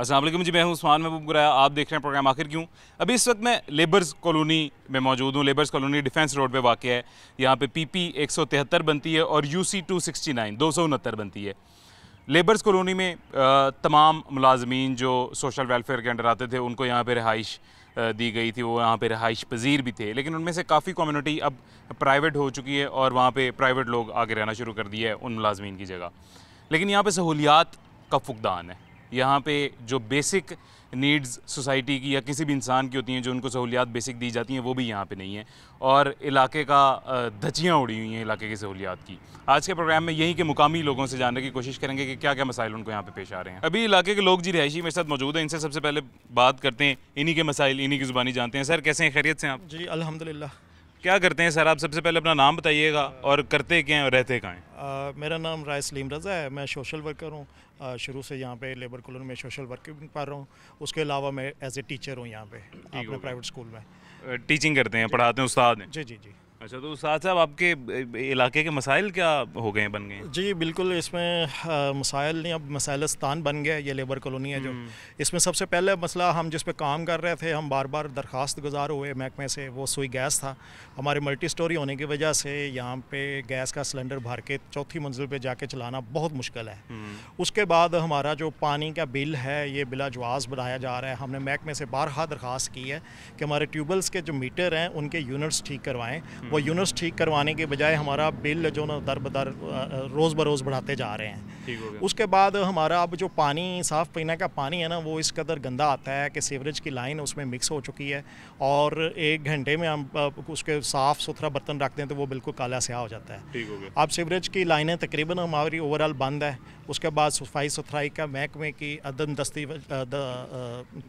अस्सलाम वालेकुम जी, मैं हूं उस्मान महबूब गुराया। आप देख रहे हैं प्रोग्राम आखिर क्यों। अभी इस वक्त मैं लेबर्स कॉलोनी में मौजूद हूं। लेबर्स कॉलोनी डिफेंस रोड पे वाक़ है। यहाँ पे PP 173 बनती है और UC 269 269 बनती है। लेबर्स कॉलोनी में तमाम मुलाजमीन जो सोशल वेलफेयर के अंडर आते थे उनको यहाँ पे रिहाइश दी गई थी, वो यहाँ पे रिहाइश पजीर भी थे, लेकिन उनमें से काफ़ी कम्युनिटी अब प्राइवेट हो चुकी है और वहाँ पे प्राइवेट लोग आगे रहना शुरू कर दिया है उन मुलाजमीन की जगह। लेकिन यहाँ पे सहूलियात का फुकदान है। यहाँ पे जो बेसिक नीड्स सोसाइटी की या किसी भी इंसान की होती हैं, जो उनको सहूलियात बेसिक दी जाती हैं, वो भी यहाँ पे नहीं है और इलाके का धज्जियाँ उड़ी हुई हैं इलाके की सहूलियात की। आज के प्रोग्राम में यहीं के मुकामी लोगों से जानने की कोशिश करेंगे कि क्या क्या मसाइल उनको यहाँ पे पेश आ रहे हैं। अभी इलाके के लोग जी रिहायशी मेरे साथ मौजूद हैं, इनसे सबसे पहले बात करते हैं, इन्हीं के मसाइल इन्हीं की ज़ुबानी जानते हैं। सर कैसे हैं, खैरियत से हैं आप? जी अल्हम्दुलिल्लाह। क्या करते हैं सर आप? सबसे पहले अपना नाम बताइएगा और करते क्या हैं और रहते कहाँ हैं? मेरा नाम राय सलीम रज़ा है, मैं सोशल वर्कर हूँ। शुरू से यहाँ पे लेबर कॉलोनी में सोशल वर्किंग कर रहा हूँ। उसके अलावा मैं एज ए टीचर हूँ यहाँ पे अपने प्राइवेट स्कूल में टीचिंग करते हैं, पढ़ाते हैं, उस्ताद हैं? जी जी जी। अच्छा, तो उस्ताद साहब आपके इलाके के मसाइल क्या हो गए हैं, बन गए हैं? जी बिल्कुल, इसमें मसाइल नहीं, अब मसाइलस्तान बन गया ये लेबर कॉलोनी है जो। इसमें सबसे पहले मसला, हम जिस पे काम कर रहे थे, हम बार बार दरख्वास्त गुजार हुए महकमे से, वो सुई गैस था। हमारे मल्टी स्टोरी होने की वजह से यहाँ पे गैस का सिलेंडर भर के चौथी मंजिल पे जाके चलाना बहुत मुश्किल है। उसके बाद हमारा जो पानी का बिल है ये बिलाजवाज़ बढ़ाया जा रहा है। हमने महकमे से बारहा दरख्वास्त की है कि हमारे ट्यूबवेल्स के जो मीटर हैं उनके यूनिट्स ठीक करवाएँ। वो यूनिट्स ठीक करवाने के बजाय हमारा बिल जो ना दर बदर रोज़ बरोज़ बढ़ाते जा रहे हैं। उसके बाद हमारा अब जो पानी साफ़ पीने का पानी है ना, वो इस कदर गंदा आता है कि सीवरेज की लाइन उसमें मिक्स हो चुकी है और 1 घंटे में हम उसके साफ़ सुथरा बर्तन रखते हैं तो वो बिल्कुल काला स्याह हो जाता है। अब सीवरेज की लाइनें तकरीबन हमारी ओवरऑल बंद है। उसके बाद सफाई सुथराई का महकमे की अदम दस्ती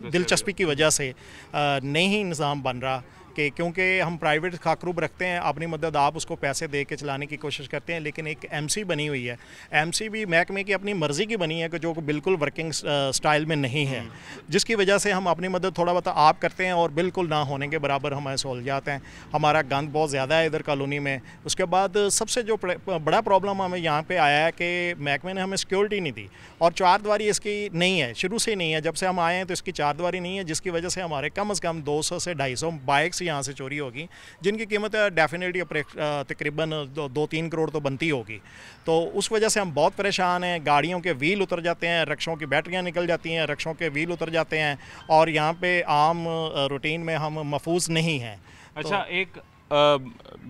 दिलचस्पी की वजह से नहीं निज़ाम बन रहा कि, क्योंकि हम प्राइवेट खाकरूब रखते हैं, अपनी मदद आप उसको पैसे दे के चलाने की कोशिश करते हैं, लेकिन एक MC बनी हुई है। MC भी महकमे की अपनी मर्ज़ी की बनी है कि जो बिल्कुल वर्किंग स्टाइल में नहीं है, जिसकी वजह से हम अपनी मदद थोड़ा बहुत आप करते हैं और बिल्कुल ना होने के बराबर हमारे सहूलियात हैं। हमारा गंद बहुत ज़्यादा है इधर कॉलोनी में। उसके बाद सबसे जो बड़ा प्रॉब्लम हमें यहाँ पर आया है कि महकमे ने हमें सिक्योरिटी नहीं दी और 4 दीवारी इसकी नहीं है, शुरू से नहीं है। जब से हम आए हैं तो इसकी 4 दीवारी नहीं है, जिसकी वजह से हमारे कम से कम 200 से 250 बाइक्स यहाँ से चोरी होगी, जिनकी कीमत डेफिनेटली तकरीबन 2-3 करोड़ तो बनती होगी। तो उस वजह से हम बहुत परेशान हैं। गाड़ियों के व्हील उतर जाते हैं, रक्शों की बैटरियाँ निकल जाती हैं, रक्शों के व्हील उतर जाते हैं और यहाँ पे आम रूटीन में हम महफूज नहीं हैं। अच्छा, एक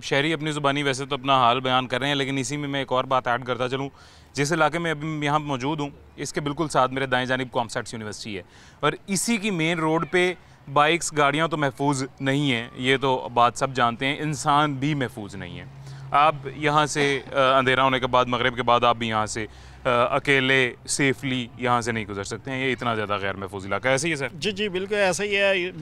शहरी अपनी ज़ुबानी वैसे तो अपना हाल बयान कर रहे हैं, लेकिन इसी में मैं एक और बात ऐड करता चलूँ। जिस इलाके में अभी यहाँ मौजूद हूँ, इसके बिल्कुल साथ मेरे दाएं जानिब कॉमसेट्स यूनिवर्सिटी है और इसी की मेन रोड पे बाइक्स गाड़ियाँ तो महफूज नहीं हैं, ये तो बात सब जानते हैं, इंसान भी महफूज नहीं है। आप यहाँ से अंधेरा होने के बाद, मगरिब के बाद आप भी यहाँ से अकेले सेफली यहाँ से नहीं गुजर सकते हैं। ये इतना ज़्यादा गैर महफूज इलाका है। ऐसे ही है सर? जी जी बिल्कुल ऐसा ही है।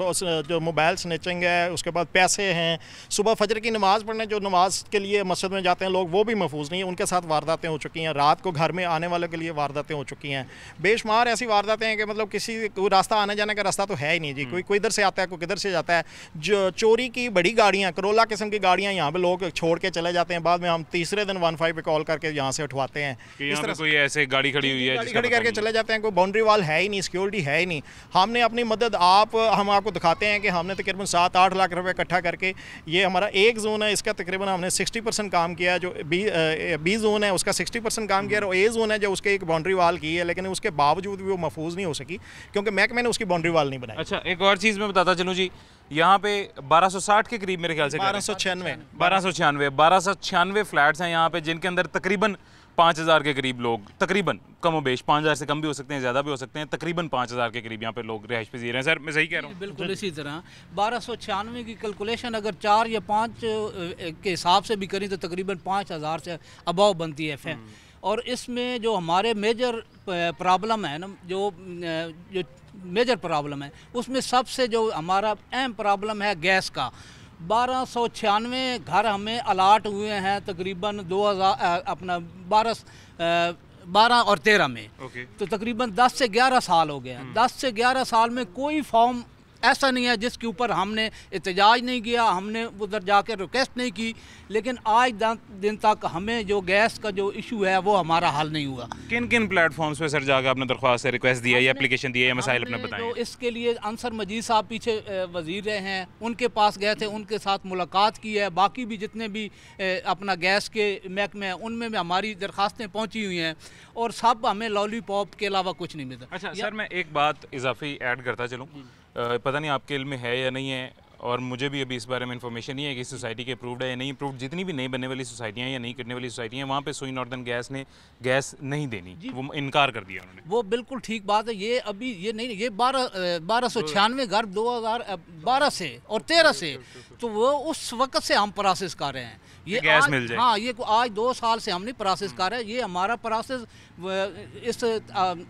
जो मोबाइल स्नैचिंग है, उसके बाद पैसे हैं, सुबह फजर की नमाज़ पढ़ने जो नमाज के लिए मस्जिद में जाते हैं लोग, वो भी महफूज नहीं है, उनके साथ वारदातें हो चुकी हैं। रात को घर में आने वालों के लिए वारदातें हो चुकी हैं, बेशुमार ऐसी वारदातें हैं कि मतलब किसी कोई रास्ता आने जाने का रास्ता तो है ही नहीं जी। कोई इधर से आता है, कोई किधर से जाता है। जो चोरी की बड़ी गाड़ियाँ, करोला किस्म की गाड़ियाँ यहाँ पर लोग छोड़ के चले जाते हैं, बाद में हम तीसरे दिन 15 पे कॉल करके यहाँ से उठवाते हैं। इस तरह ऐसे गाड़ी खड़ी हुई है, गाड़ी खड़ी करके चले जाते हैं, कोई बाउंड्री वाल है ही नहीं, सिक्योरिटी है ही नहीं। हमने अपनी मदद हम आपको दिखाते हैं कि हमने तकरीबन 7-8 लाख रुपए इकट्ठा करके, ये हमारा एक जोन है, इसका तकरीबन हमने 60% काम किया है। जो बी जोन है उसका 60% काम किया और A जोन है जो उसके एक बाउंड्री वाल की है, लेकिन उसके बावजूद भी वो महफूज नहीं हो सकी क्योंकि महकमे ने उसकी बाउंड्री वाल नहीं बनाई। अच्छा, एक और चीज़ मैं बताता चलूँ जी, यहाँ पे 1260 के करीब मेरे ख्याल से 1296 फ्लैट्स हैं यहाँ पे, जिनके अंदर तकरीबन 5000 के करीब लोग, तकरीबन कमोबेश 5000 से कम भी हो सकते हैं, ज़्यादा भी हो सकते हैं, तकरीबन 5000 के करीब यहाँ पे लोग रिहाइश पजीर हैं। सर मैं सही कह रहा हूँ? बिल्कुल इसी तरह 1296 की कैलकुलेशन अगर 4 या 5 के हिसाब से भी करें तो तकरीबन 5000 से अबाव बनती है। और इसमें जो हमारे मेजर प्रॉब्लम है ना, जो मेजर प्रॉब्लम है, उसमें सबसे जो हमारा अहम प्रॉब्लम है गैस का। 1296 घर हमें अलाट हुए हैं तकरीबन 2000 अपना 12 और 13 में। तो तकरीबन 10 से 11 साल हो गए हैं। 10 से 11 साल में कोई फॉर्म ऐसा नहीं है जिसके ऊपर हमने एहतजाज नहीं किया, हमने उधर जाकर रिक्वेस्ट नहीं की, लेकिन आज दिन तक हमें जो गैस का जो इशू है वो हमारा हल नहीं हुआ। किन किन प्लेटफॉर्म्स पे सर जाकर आपने दरख्वास्त है, रिक्वेस्ट दिया या एप्लीकेशन दिया या मसाइल अपने बताए? तो इसके लिए अंसर मजीद साहब पीछे वजीर रहे हैं, उनके पास गए थे, उनके साथ मुलाकात की है। बाकी भी जितने भी अपना गैस के महकमे हैं उनमें भी हमारी दरख्वास्तें पहुँची हुई हैं और सब हमें लॉलीपॉप के अलावा कुछ नहीं मिलता। अच्छा सर, मैं एक बात इजाफी ऐड करता चलूँ, पता नहीं आपके इल्म में है या नहीं है, और मुझे भी अभी इस बारे में इन्फॉर्मेशन नहीं है कि सोसाइटी के अप्रूव्ड है या नहीं अप्रूव्ड। जितनी भी नई बनने वाली सोसाइटियाँ या नहीं करने वाली सोसाइटियाँ, वहाँ पे सोई नॉर्दर्न गैस ने गैस नहीं देनी, वो इनकार कर दिया उन्होंने। वो बिल्कुल ठीक बात है। ये अभी ये नहीं, ये 1296 घर 2012 से और 13 से, तो वो उस वक्त से हम प्रोसेस कर रहे हैं। ये गैस आज, मिल जाए। हाँ, ये आज 2 साल से हम नहीं प्रोसेस कर रहे हैं। ये हमारा प्रोसेस इस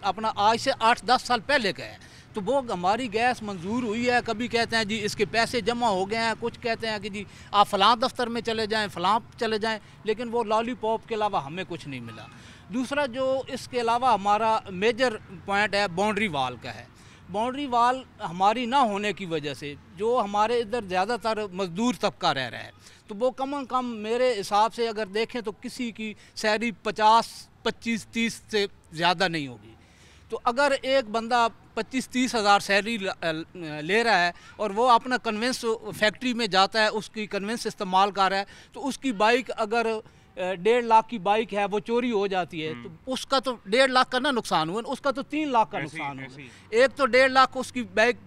अपना आज से 8-10 साल पहले का है। तो वो हमारी गैस मंजूर हुई है। कभी कहते हैं जी इसके पैसे जमा हो गए हैं, कुछ कहते हैं कि जी आप फ़लाँ दफ्तर में चले जाएं, फ़लाँ चले जाएं, लेकिन वो लॉलीपॉप के अलावा हमें कुछ नहीं मिला। दूसरा जो इसके अलावा हमारा मेजर पॉइंट है बाउंड्री वाल का है। बाउंड्री वाल हमारी ना होने की वजह से जो हमारे इधर ज़्यादातर मज़दूर तबका रह रहा है, तो वो कम से कम मेरे हिसाब से अगर देखें तो किसी की सैलरी 50, 25, 30 से ज़्यादा नहीं होगी। तो अगर एक बंदा 25-30 हज़ार सैलरी ले रहा है और वो अपना कन्वेंस फैक्ट्री में जाता है, उसकी कन्वेंस इस्तेमाल कर रहा है, तो उसकी बाइक अगर 1.5 लाख की बाइक है वो चोरी हो जाती है, तो उसका तो 1.5 लाख का ना नुकसान हुआ, उसका तो 3 लाख का नुकसान हुआ। एक तो 1.5 लाख उसकी बाइक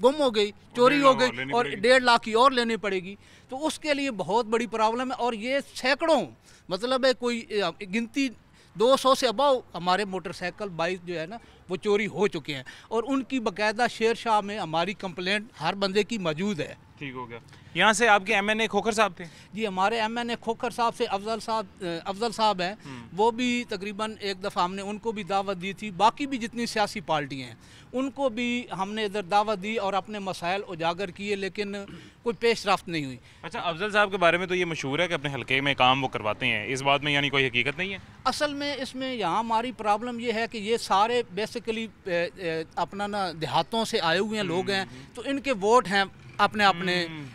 गुम हो गई, चोरी हो गई, और 1.5 लाख की और लेनी पड़ेगी। तो उसके लिए बहुत बड़ी प्रॉब्लम है। और ये सैकड़ों, मतलब है कोई गिनती 200 से अबाव हमारे मोटरसाइकिल बाइक जो है ना वो चोरी हो चुके हैं, और उनकी बाकायदा शेर शाह में हमारी कंप्लेंट हर बंदे की मौजूद है। ठीक हो गया। यहाँ से आपके MNA खोखर साहब थे? जी, हमारे MNA खोखर साहब से अफजल साहब हैं, वो भी तकरीबन एक दफ़ा हमने उनको भी दावत दी थी। बाकी भी जितनी सियासी पार्टियाँ हैं उनको भी हमने इधर दावत दी और अपने मसाइल उजागर किए, लेकिन कोई पेश रफ्त नहीं हुई। अच्छा, अफजल साहब के बारे में तो ये मशहूर है कि अपने हल्के में काम वो करवाते हैं, इस बात में यानी कोई हकीकत नहीं है? असल में इसमें यहाँ हमारी प्रॉब्लम ये है कि ये सारे बेसिकली अपना ना देहातों से आए हुए हैं लोग हैं, तो इनके वोट हैं अपने अपने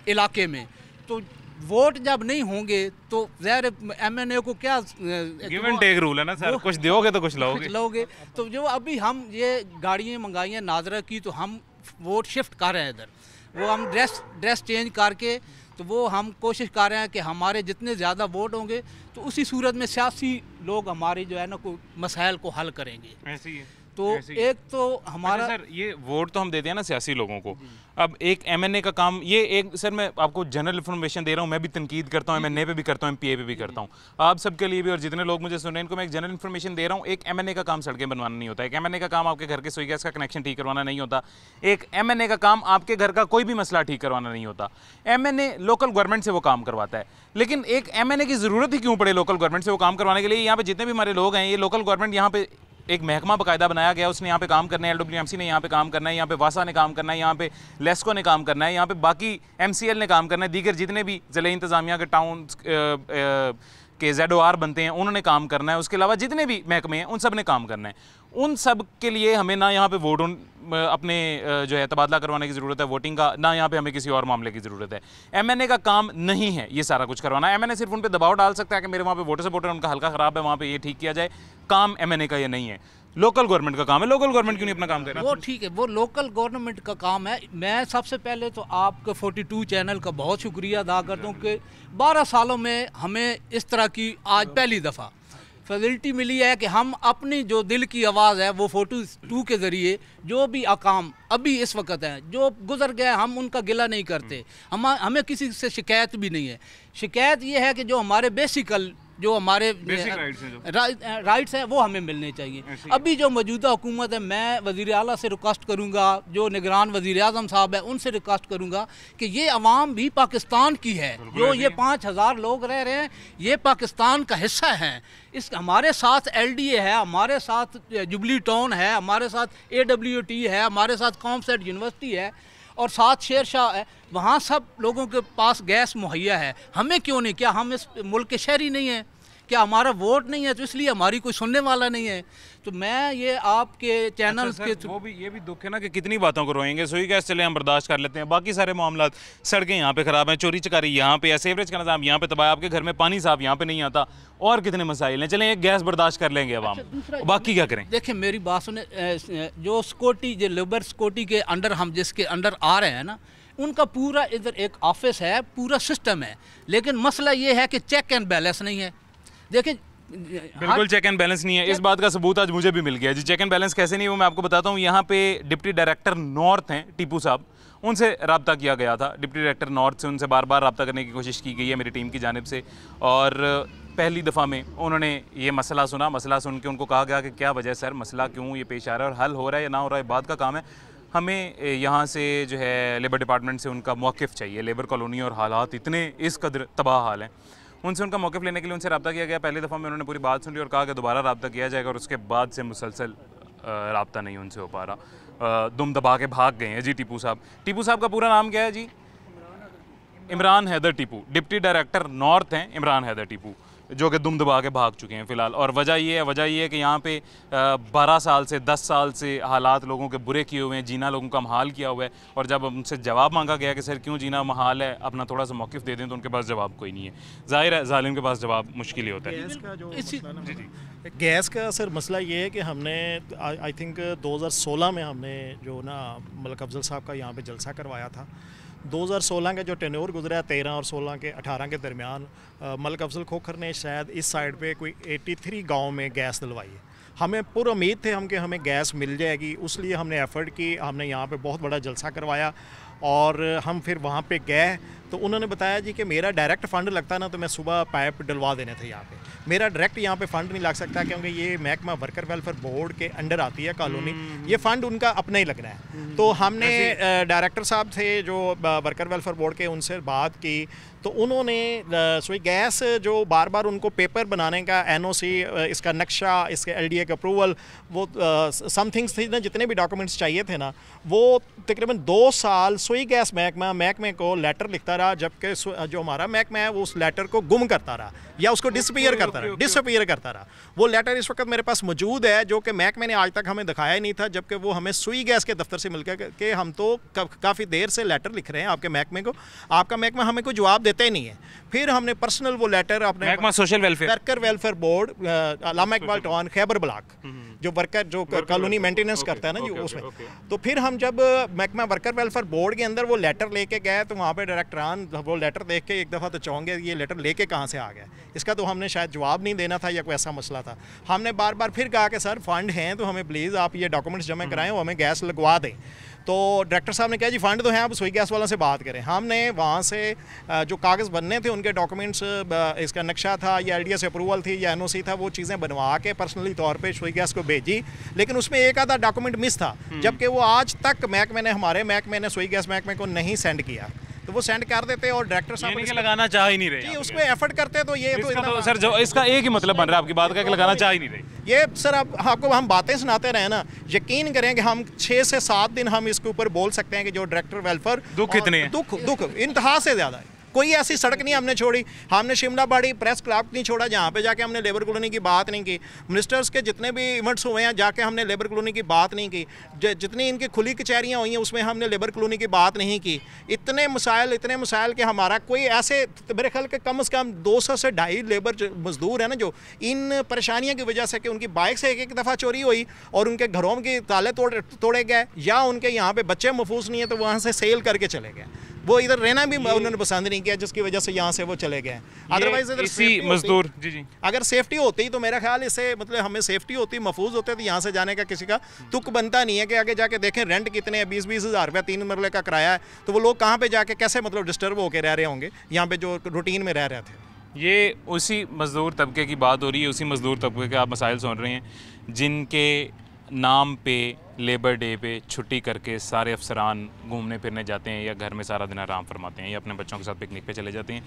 इलाके में। तो वोट जब नहीं होंगे तो ज़ाहिर MNA को क्या गिव एंड टेक रूल है ना सर, कुछ दोगे तो कुछ लोगे। तो जो अभी हम ये गाड़ियाँ मंगाई हैं नादरा की, तो हम वोट शिफ्ट कर रहे हैं इधर, वो हम ड्रेस चेंज करके, तो वो हम कोशिश कर रहे हैं कि हमारे जितने ज़्यादा वोट होंगे तो उसी सूरत में सियासी लोग हमारे जो है ना कोई मसाइल को हल करेंगे। ऐसी है। तो एक तो हमारा सर ये वोट तो हम देते हैं ना सियासी लोगों को, अब एक MNA का काम ये एक, सर मैं आपको जनरल इन्फॉर्मेशन दे रहा हूँ, मैं भी तनकीद करता हूँ, MNA पे भी करता हूँ, MPA पे भी करता हूँ, आप सबके लिए भी और जितने लोग मुझे सुन रहे हैं इनको मैं एक जनरल इन्फॉर्मेशन दे रहा हूँ। एक MNA का काम सड़कें बनवाना नहीं होता, एक MNA का काम आपके घर के सोई गैस का कनेक्शन ठीक करवाना नहीं होता, एक MNA का काम आपके घर का कोई भी मसला ठीक करवाना नहीं होता। MNA लोकल गवर्नमेंट से वो काम करवाता है, लेकिन एक MNA की ज़रूरत ही क्यों पड़े लोकल गवर्नमेंट से वो काम करवाने के लिए? यहाँ पे जितने भी हमारे लोग हैं, ये लोकल गवर्नमेंट यहाँ पे एक महकमा बाकायदा बनाया गया, उसने यहाँ पे काम करना है, LWMC ने यहाँ पे काम करना है, यहाँ पे वासा ने काम करना है, यहाँ पे लेस्को ने काम करना है, यहाँ पे बाकी MCL ने काम करना है, दीगर जितने भी ज़िले इंतज़ामिया के टाउन के ZOR बनते हैं उन्होंने काम करना है, उसके अलावा जितने भी महकमे हैं उन सब ने काम करना है। उन सब के लिए हमें ना यहाँ पे वोट अपने जो है तबादला करवाने की ज़रूरत है वोटिंग का, ना यहाँ पे हमें किसी और मामले की ज़रूरत है। MNA का काम नहीं है ये सारा कुछ करवाना। MNA सिर्फ उन पर दबाव डाल सकता है कि मेरे वहाँ पे वोटर सपोर्टर उनका हल्का ख़राब है, वहाँ पे ये ठीक किया जाए। काम MNA का ये नहीं है, लोकल गवर्नमेंट का काम है। लोकल गवर्नमेंट क्यों नहीं अपना काम कर रहा? वो ठीक है, वो लोकल गवर्नमेंट का काम है। मैं सबसे पहले तो आपका 42 चैनल का बहुत शुक्रिया अदा करता हूँ कि 12 सालों में हमें इस तरह की आज पहली दफ़ा फैसिलिटी मिली है कि हम अपनी जो दिल की आवाज़ है वो 42 के ज़रिए जो भी अकाम अभी इस वक्त हैं जो गुजर गए हम उनका गिला नहीं करते। हमें किसी से शिकायत भी नहीं है। शिकायत ये है कि जो हमारे बेसिकल जो हमारे राइट्स हैं वो हमें मिलने चाहिए। अभी जो मौजूदा हुकूमत है, मैं वज़ीर आला से रिक्वेस्ट करूँगा, जो निगरान वज़ीर आज़म साहब है उनसे रिक्वेस्ट करूँगा कि ये अवाम भी पाकिस्तान की है। जो ये 5000 लोग रह रहे हैं ये पाकिस्तान का हिस्सा हैं। इस हमारे साथ LDA है, हमारे साथ जुबली टाउन है, हमारे साथ AWT है, हमारे साथ कॉमसेट यूनिवर्सिटी है और साथ शेर शाह है। वहाँ सब लोगों के पास गैस मुहैया है, हमें क्यों नहीं? क्या हम इस मुल्क के शहरी नहीं हैं? क्या हमारा वोट नहीं है तो इसलिए हमारी कोई सुनने वाला नहीं है? तो मैं ये आपके चैनल के वो भी ये भी दुख है ना कि कितनी बातों को रोएंगे। सुई गैस चले हम बर्दाश्त कर लेते हैं, बाकी सारे मामला, सड़कें यहाँ पे ख़राब हैं, चोरी चकारी यहाँ पे है, सीवरेज का निज़ाम यहाँ पे तबाह, आपके घर में पानी साफ यहाँ पे नहीं आता, और कितने मसाइल हैं। चलें एक गैस बर्दाश्त कर लेंगे अवाम, बाकी क्या करें? देखिए मेरी बात सुने, जो सिक्योरिटी, जो लेबर सिक्योरिटी के अंडर हम जिसके अंडर आ रहे हैं ना, उनका पूरा इधर एक ऑफिस है, पूरा सिस्टम है, लेकिन मसला ये है कि चेक एंड बैलेंस नहीं है। देखिए बिल्कुल चेक एंड बैलेंस नहीं है, इस बात का सबूत आज मुझे भी मिल गया जी। चेक एंड बैलेंस कैसे नहीं है वो मैं आपको बताता हूँ। यहाँ पे डिप्टी डायरेक्टर नॉर्थ हैं टीपू साहब, उनसे रब्ता किया गया था, डिप्टी डायरेक्टर नॉर्थ से उनसे बार बार रब्ता करने की कोशिश की गई है मेरी टीम की जानिब से, और पहली दफ़ा में उन्होंने ये मसला सुना। मसला सुन के उनको कहा गया कि क्या वजह सर, मसला क्यों ये पेश आ रहा है और हल हो रहा है या ना हो रहा है, बात का काम है। हमें यहाँ से जो है लेबर डिपार्टमेंट से उनका मौक़िफ़ चाहिए, लेबर कॉलोनी और हालात इतने इस कदर तबाह हाल हैं, उनसे उनका मौक़िफ़ लेने के लिए उनसे रब्ता किया गया। पहली दफ़ा में उन्होंने पूरी बात सुन ली और कहा कि दोबारा रब्ता किया जाएगा, और उसके बाद से मुसलसल रब्ता नहीं उनसे हो पा रहा। दुम दबा के भाग गए हैं जी टीपू साहब। टीपू साहब का पूरा नाम क्या है जी? Imran Haider Tipu. Deputy director north हैं इमरान हैदर टीपू, जो कि दुम दबा के भाग चुके हैं फ़िलहाल। और वजह ये है कि यहाँ पे 12 साल से 10 साल से हालात लोगों के बुरे किए हुए हैं, जीना लोगों का महाल किया हुआ है, और जब उनसे जवाब मांगा गया कि सर क्यों जीना महाल है, अपना थोड़ा सा मौक़िफ़ दे दें, तो उनके पास जवाब कोई नहीं है। ज़ाहिर है जालिम के पास जवाब मुश्किल ही होता है। गैस का जो गैस का सर मसला ये है कि हमने आई थिंक 2016 में हमने जो ना मलिक अफजल साहब का यहाँ पे जलसा करवाया था। 2016 का जो टेन्योर गुजरा 13 और 16 के 18 के दरमियान मलिक अफजल खोखर ने शायद इस साइड पे कोई 83 गांव में गैस दिलवाई है। हमें पूरा उम्मीद थे कि हमें गैस मिल जाएगी, उसलिए हमने एफ़र्ट की, हमने यहाँ पे बहुत बड़ा जलसा करवाया, और हम फिर वहाँ पे गए तो उन्होंने बताया जी कि मेरा डायरेक्ट फ़ंड लगता ना तो मैं सुबह पाइप डलवा देने थे यहाँ पे, मेरा डायरेक्ट यहाँ पे फ़ंड नहीं लग सकता क्योंकि ये महकमा वर्कर वेलफेयर बोर्ड के अंडर आती है कॉलोनी, ये फ़ंड उनका अपना ही लगना है। तो हमने डायरेक्टर साहब थे जो वर्कर वेलफेयर बोर्ड के, उनसे बात की तो उन्होंने सोई गैस जो बार बार उनको पेपर बनाने का NOC, इसका नक्शा, इसके LDA का अप्रूवल, वो समथिंग्स थी ना, जितने भी डॉक्यूमेंट्स चाहिए थे ना, वो तकरीबन 2 साल सोई गैस महकमे को लेटर लिखता रहा, जबकि जो हमारा महकमा है वो उस लेटर को गुम करता रहा या उसको डिसअपीयर करता रहा। वो लेटर इस वक्त मेरे पास मौजूद है जो कि महकमे ने आज तक हमें दिखाया ही नहीं था, जबकि वो हमें सुई गैस के दफ्तर से मिलकर कि हम तो काफ़ी देर से लेटर लिख रहे हैं आपके महकमे को, आपका महकमा हमें कोई जवाब देता ही नहीं है। फिर हमने पर्सनल वो लेटर अपने महकमा social welfare worker welfare board Allama Iqbal town Khyber block जो वर्कर जो कॉलोनी मेंटेनेंस करता है ना जी, उसमें तो फिर हम जब महकमा वर्कर वेलफेयर बोर्ड के अंदर वो लेटर लेके गए तो वहाँ पे डायरेक्टरान वो लेटर देख के एक दफ़ा तो चौंके, ये लेटर लेके कहाँ से आ गया, इसका तो हमने शायद जवाब नहीं देना था या कोई ऐसा मसला था। हमने बार बार फिर कहा कि सर फ़ंड हैं तो हमें प्लीज़ आप ये डॉक्यूमेंट्स जमा कराएं और हमें गैस लगवा दें। तो डायरेक्टर साहब ने कहा जी फ़ंड तो हैं, आप सोई गैस वालों से बात करें। हमने वहाँ से जो कागज़ बनने थे उनके डॉक्यूमेंट्स, इसका नक्शा था या LDA से अप्रूवल थी या NOC था, वो चीज़ें बनवा के पर्सनली तौर पे सोई गैस को भेजी, लेकिन उसमें एक आधा डॉक्यूमेंट मिस था, जबकि वो आज तक हमारे महकमे ने सोई गैस महकमे को नहीं सेंड किया। तो वो सेंड कर देते और डायरेक्टर साहब लगाना चाह ही नहीं रहे जी, उसमें एफर्ट करते तो ये तो सर जो इसका एक ही मतलब बन रहा है आपकी बात का कि लगाना चाह ही नहीं रहे। ये सर आपको हम बातें सुनाते रहे ना, यकीन करें कि हम 6 से 7 दिन हम इसके ऊपर बोल सकते हैं कि जो डायरेक्टर वेलफेयर दुख इतने हैं, दुख इंतहा से ज़्यादा है। कोई ऐसी सड़क नहीं हमने छोड़ी, हमने शिमला बाड़ी प्रेस क्लब नहीं छोड़ा जहाँ पे जाके हमने लेबर कॉलोनी की बात नहीं की, मिनिस्टर्स के जितने भी इवेंट्स हुए हैं जाके हमने लेबर कॉलोनी की बात नहीं की, जितनी इनकी खुली कचहरियाँ हुई हैं उसमें हमने लेबर कॉलोनी की बात नहीं की। इतने मसाइल के हमारा कोई ऐसे मेरे ख्याल के कम से कम 200 से 250 लेबर मजदूर है ना जो इन परेशानियों की वजह से कि उनकी बाइक से एक दफ़ा चोरी हुई और उनके घरों के ताले तोड़े गए या उनके यहाँ पे बच्चे महफूज नहीं है तो वहाँ से सेल करके चले गए, वो इधर रहना भी उन्होंने पसंद नहीं किया जिसकी वजह से यहाँ से वो चले गए। अदरवाइज इधर मजदूर जी अगर सेफ्टी होती तो मेरा ख्याल इससे मतलब हमें सेफ्टी होती, महफूज होते तो यहाँ से जाने का किसी का तुक बनता नहीं है कि आगे जाके देखें रेंट कितने हैं, 20-20 हज़ार रुपया 3 मरले का किराया है, तो वो लोग कहाँ पे जाके कैसे मतलब डिस्टर्ब होकर रह रहे होंगे यहाँ पे जो रूटीन में रह रहे थे। ये उसी मज़दूर तबके की बात हो रही है, उसी मज़दूर तबके के आप मसाइल सुन रहे हैं जिनके नाम पे लेबर डे पे छुट्टी करके सारे अफसरान घूमने फिरने जाते हैं या घर में सारा दिन आराम फरमाते हैं या अपने बच्चों के साथ पिकनिक पे चले जाते हैं।